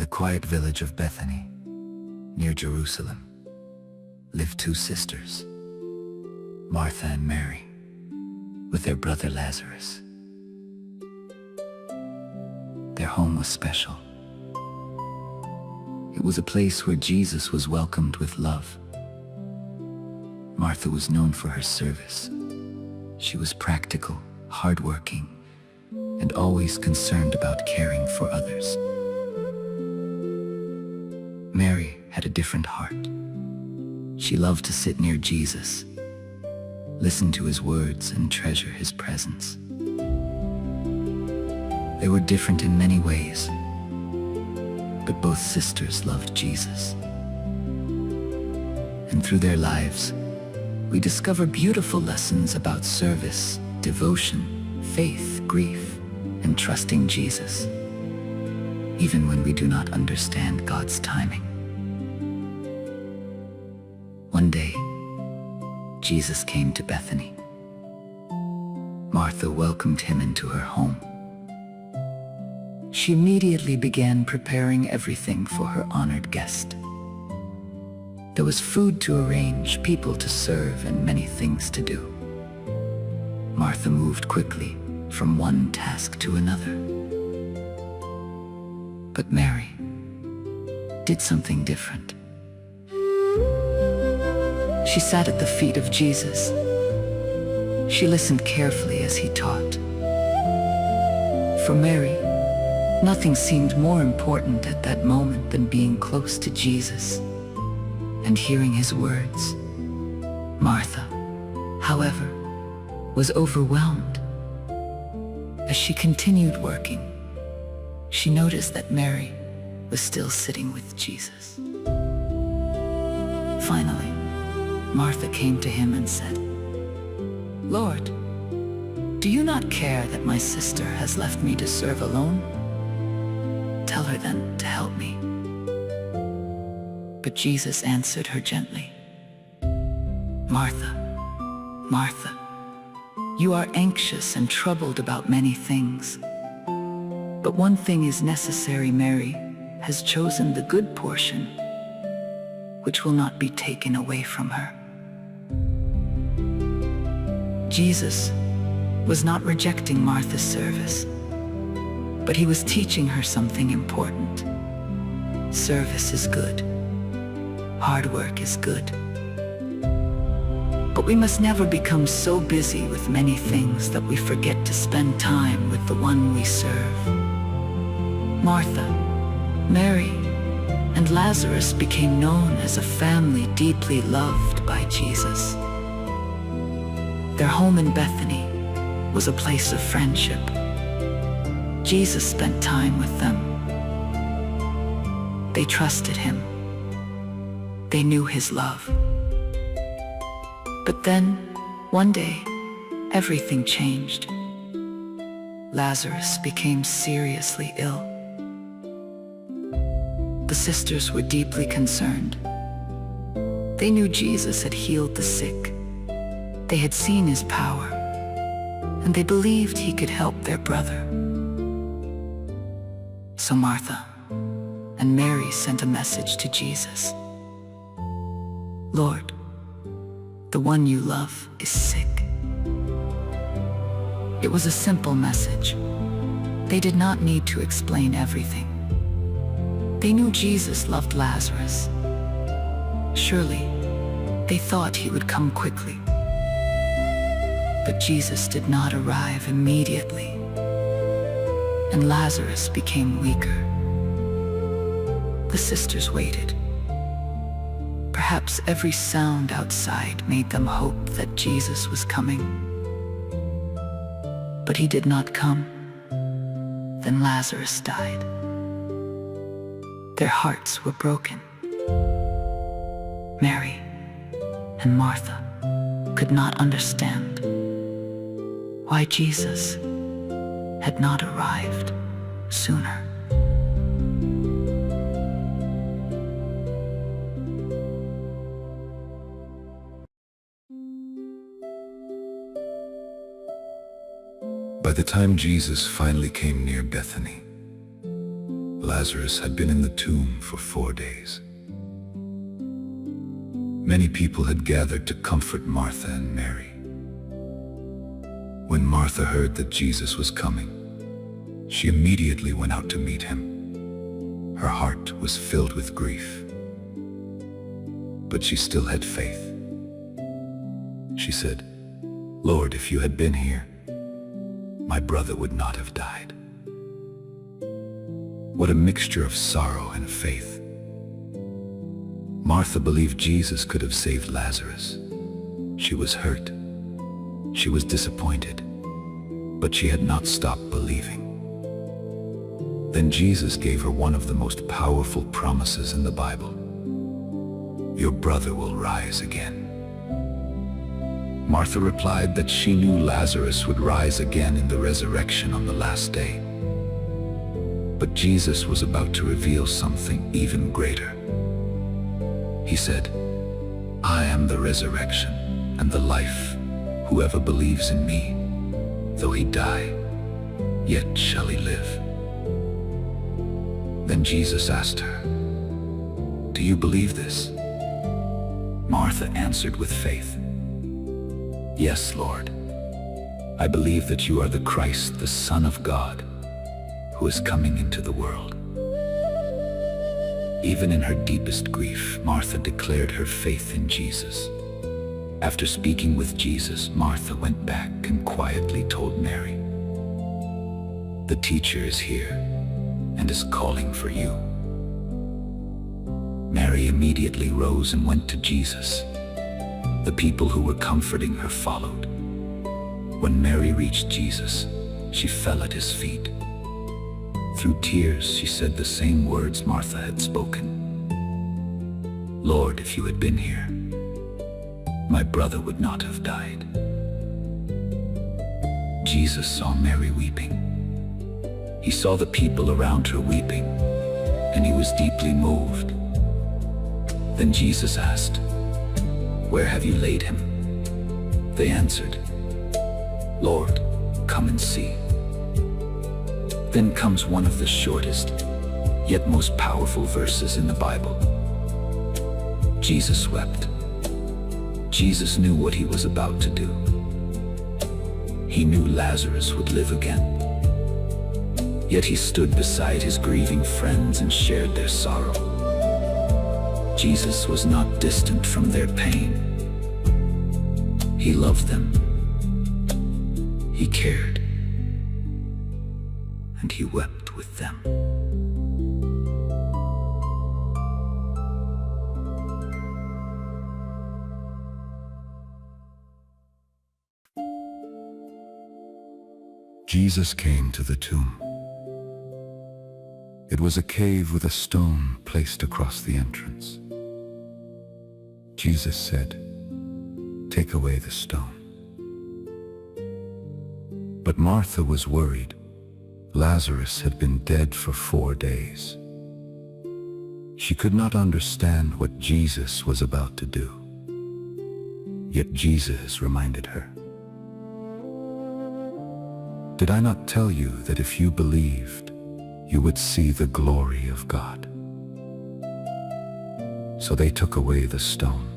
the quiet village of Bethany, near Jerusalem, lived two sisters, Martha and Mary, with their brother Lazarus. Their home was special. It was a place where Jesus was welcomed with love. Martha was known for her service. She was practical, hardworking, and always concerned about caring for others. Mary had a different heart. She loved to sit near Jesus, listen to his words, and treasure his presence. They were different in many ways, but both sisters loved Jesus. And through their lives, we discover beautiful lessons about service, devotion, faith, grief, and trusting Jesus, even when we do not understand God's timing. One day, Jesus came to Bethany. Martha welcomed him into her home. She immediately began preparing everything for her honored guest. There was food to arrange, people to serve, and many things to do. Martha moved quickly from one task to another. But Mary did something different. She sat at the feet of Jesus. She listened carefully as he taught. For Mary, nothing seemed more important at that moment than being close to Jesus and hearing his words. Martha, however, was overwhelmed. As she continued working, she noticed that Mary was still sitting with Jesus. Finally, Martha came to him and said, "Lord, do you not care that my sister has left me to serve alone? Tell her then to help me." But Jesus answered her gently, "Martha, Martha, you are anxious and troubled about many things. But one thing is necessary. Mary has chosen the good portion, which will not be taken away from her." Jesus was not rejecting Martha's service, but he was teaching her something important. Service is good. Hard work is good. But we must never become so busy with many things that we forget to spend time with the one we serve. Martha, Mary, and Lazarus became known as a family deeply loved by Jesus. Their home in Bethany was a place of friendship. Jesus spent time with them. They trusted him. They knew his love. But then, one day, everything changed. Lazarus became seriously ill. The sisters were deeply concerned. They knew Jesus had healed the sick. They had seen his power, and they believed he could help their brother. So Martha and Mary sent a message to Jesus. "Lord, the one you love is sick." It was a simple message. They did not need to explain everything. They knew Jesus loved Lazarus. Surely, they thought he would come quickly. But Jesus did not arrive immediately, and Lazarus became weaker. The sisters waited. Perhaps every sound outside made them hope that Jesus was coming. But he did not come. Then Lazarus died. Their hearts were broken. Mary and Martha could not understand why Jesus had not arrived sooner. By the time Jesus finally came near Bethany, Lazarus had been in the tomb for 4 days. Many people had gathered to comfort Martha and Mary. When Martha heard that Jesus was coming, she immediately went out to meet him. Her heart was filled with grief, but she still had faith. She said, "Lord, if you had been here, my brother would not have died." What a mixture of sorrow and faith. Martha believed Jesus could have saved Lazarus. She was hurt. She was disappointed, but she had not stopped believing. Then Jesus gave her one of the most powerful promises in the Bible. "Your brother will rise again." Martha replied that she knew Lazarus would rise again in the resurrection on the last day. But Jesus was about to reveal something even greater. He said, "I am the resurrection and the life. Whoever believes in me, though he die, yet shall he live." Then Jesus asked her, "Do you believe this?" Martha answered with faith, "Yes, Lord. I believe that you are the Christ, the Son of God, who is coming into the world." Even in her deepest grief, Martha declared her faith in Jesus. After speaking with Jesus, Martha went back and quietly told Mary, "The teacher is here and is calling for you." Mary immediately rose and went to Jesus. The people who were comforting her followed. When Mary reached Jesus, she fell at his feet. Through tears, she said the same words Martha had spoken. "Lord, if you had been here, my brother would not have died." Jesus saw Mary weeping. He saw the people around her weeping, and he was deeply moved. Then Jesus asked, "Where have you laid him?" They answered, "Lord, come and see." Then comes one of the shortest, yet most powerful verses in the Bible. Jesus wept. Jesus knew what he was about to do. He knew Lazarus would live again. Yet he stood beside his grieving friends and shared their sorrow. Jesus was not distant from their pain. He loved them. He cared. And he wept with them. Jesus came to the tomb. It was a cave with a stone placed across the entrance. Jesus said, "Take away the stone." But Martha was worried. Lazarus had been dead for 4 days. She could not understand what Jesus was about to do. Yet Jesus reminded her, "Did I not tell you that if you believed, you would see the glory of God?" So they took away the stone.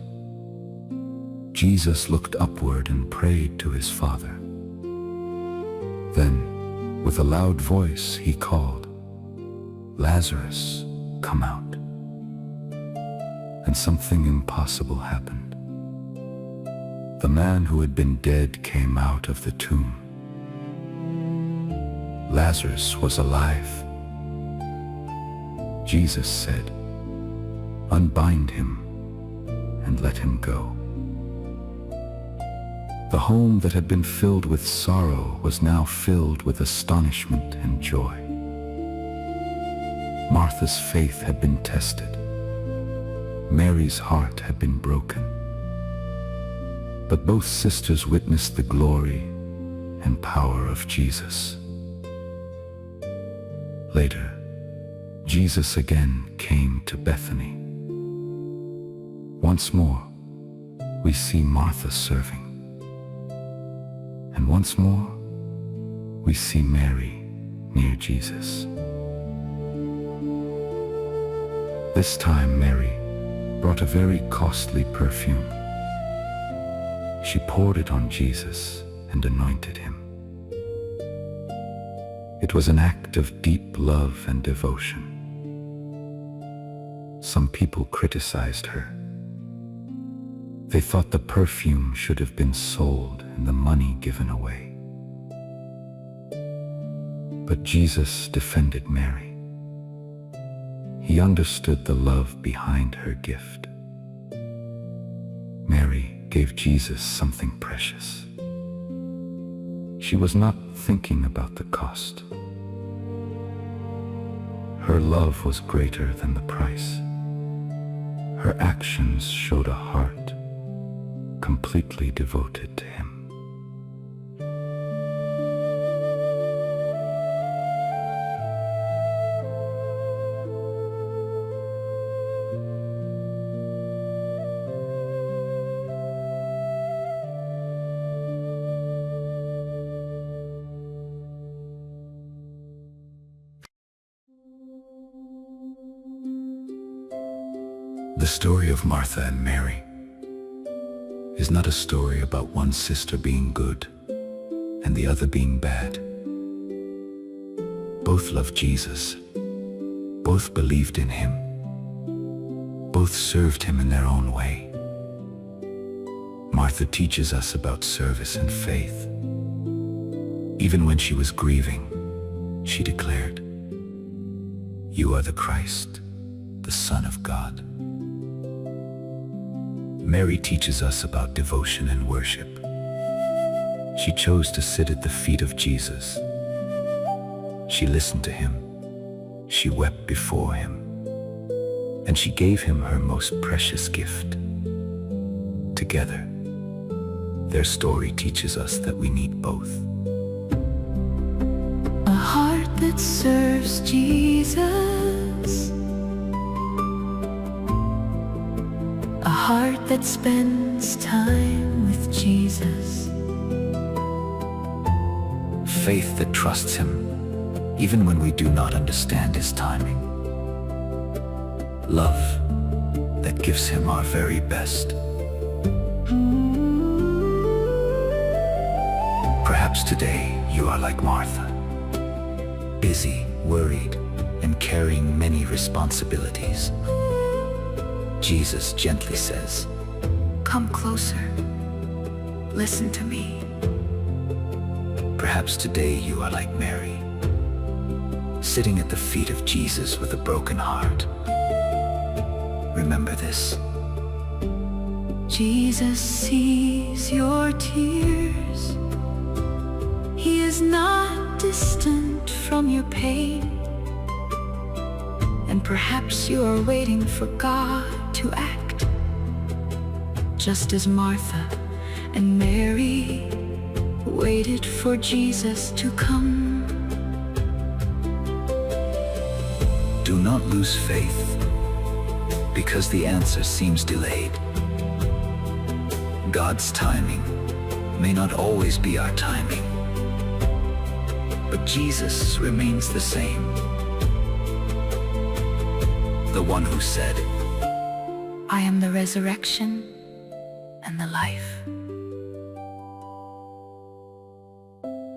Jesus looked upward and prayed to his Father. Then, with a loud voice, he called, "Lazarus, come out." And something impossible happened. The man who had been dead came out of the tomb. Lazarus was alive. Jesus said, "Unbind him and let him go." The home that had been filled with sorrow was now filled with astonishment and joy. Martha's faith had been tested. Mary's heart had been broken. But both sisters witnessed the glory and power of Jesus. Later, Jesus again came to Bethany. Once more, we see Martha serving. And once more, we see Mary near Jesus. This time Mary brought a very costly perfume. She poured it on Jesus and anointed him. It was an act of deep love and devotion. Some people criticized her. They thought the perfume should have been sold and the money given away. But Jesus defended Mary. He understood the love behind her gift. Mary gave Jesus something precious. She was not thinking about the cost. Her love was greater than the price. Her actions showed a heart completely devoted to him. The story of Martha and Mary is not a story about one sister being good and the other being bad. Both loved Jesus. Both believed in him. Both served him in their own way. Martha teaches us about service and faith. Even when she was grieving, she declared, "You are the Christ, the Son of God." Mary teaches us about devotion and worship. She chose to sit at the feet of Jesus. She listened to him. She wept before him. And she gave him her most precious gift. Together, their story teaches us that we need both. A heart that serves Jesus. A heart that spends time with Jesus. Faith that trusts him, even when we do not understand his timing. Love that gives him our very best. Perhaps today you are like Martha, busy, worried, and carrying many responsibilities. Jesus gently says, "Come closer. Listen to me." Perhaps today you are like Mary, sitting at the feet of Jesus with a broken heart. Remember this. Jesus sees your tears. He is not distant from your pain. And perhaps you are waiting for God to act, just as Martha and Mary waited for Jesus to come. Do not lose faith because the answer seems delayed. God's timing may not always be our timing, but Jesus remains the same. The one who said, I am the resurrection and the life.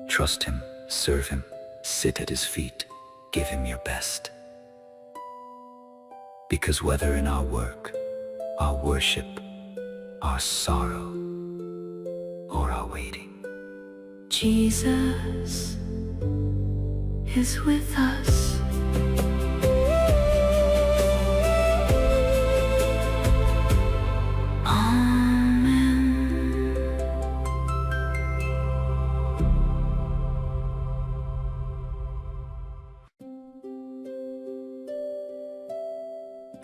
Trust him, serve him, sit at his feet, give him your best. Because whether in our work, our worship, our sorrow, or our waiting, Jesus is with us.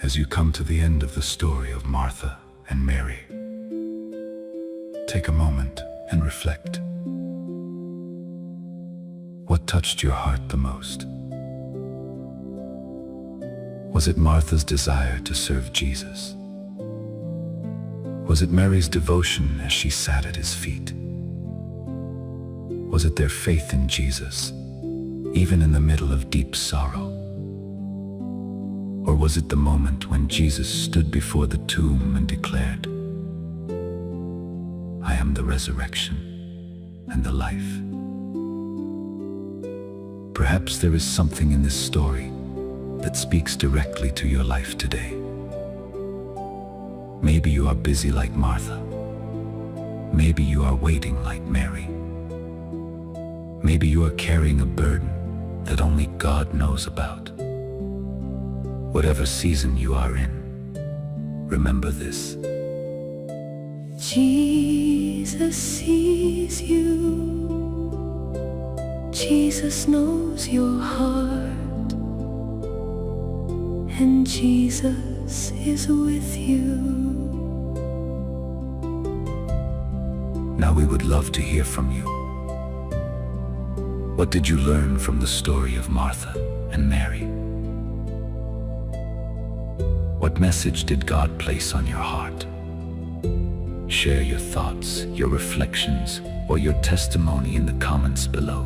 as you come to the end of the story of Martha and Mary, take a moment and reflect. What touched your heart the most? Was it Martha's desire to serve Jesus? Was it Mary's devotion as she sat at his feet? Was it their faith in Jesus, even in the middle of deep sorrow? Or was it the moment when Jesus stood before the tomb and declared, "I am the resurrection and the life"? Perhaps there is something in this story that speaks directly to your life today. Maybe you are busy like Martha. Maybe you are waiting like Mary. Maybe you are carrying a burden that only God knows about. Whatever season you are in, remember this. Jesus sees you. Jesus knows your heart. And Jesus is with you. Now we would love to hear from you. What did you learn from the story of Martha and Mary? What message did God place on your heart? Share your thoughts, your reflections, or your testimony in the comments below.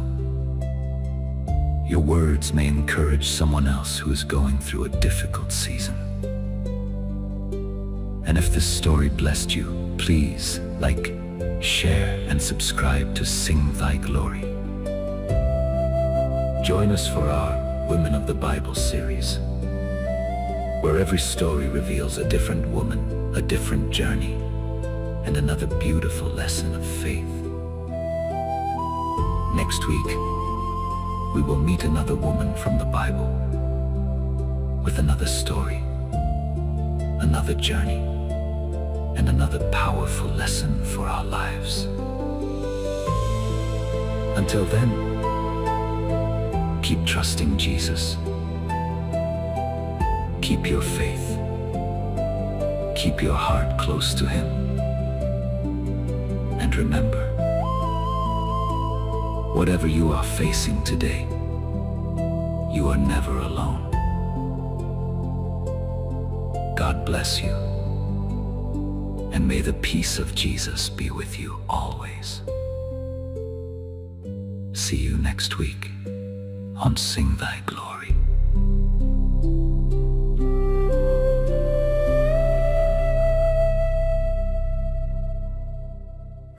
Your words may encourage someone else who is going through a difficult season. And if this story blessed you, please like, share, and subscribe to Sing Thy Glory. Join us for our Women of the Bible series, where every story reveals a different woman, a different journey, and another beautiful lesson of faith. Next week, we will meet another woman from the Bible with another story, another journey, and another powerful lesson for our lives. Until then, keep trusting Jesus. Keep your faith. Keep your heart close to Him. And remember, whatever you are facing today, you are never alone. God bless you. And may the peace of Jesus be with you always. See you next week on Sing Thy Glory.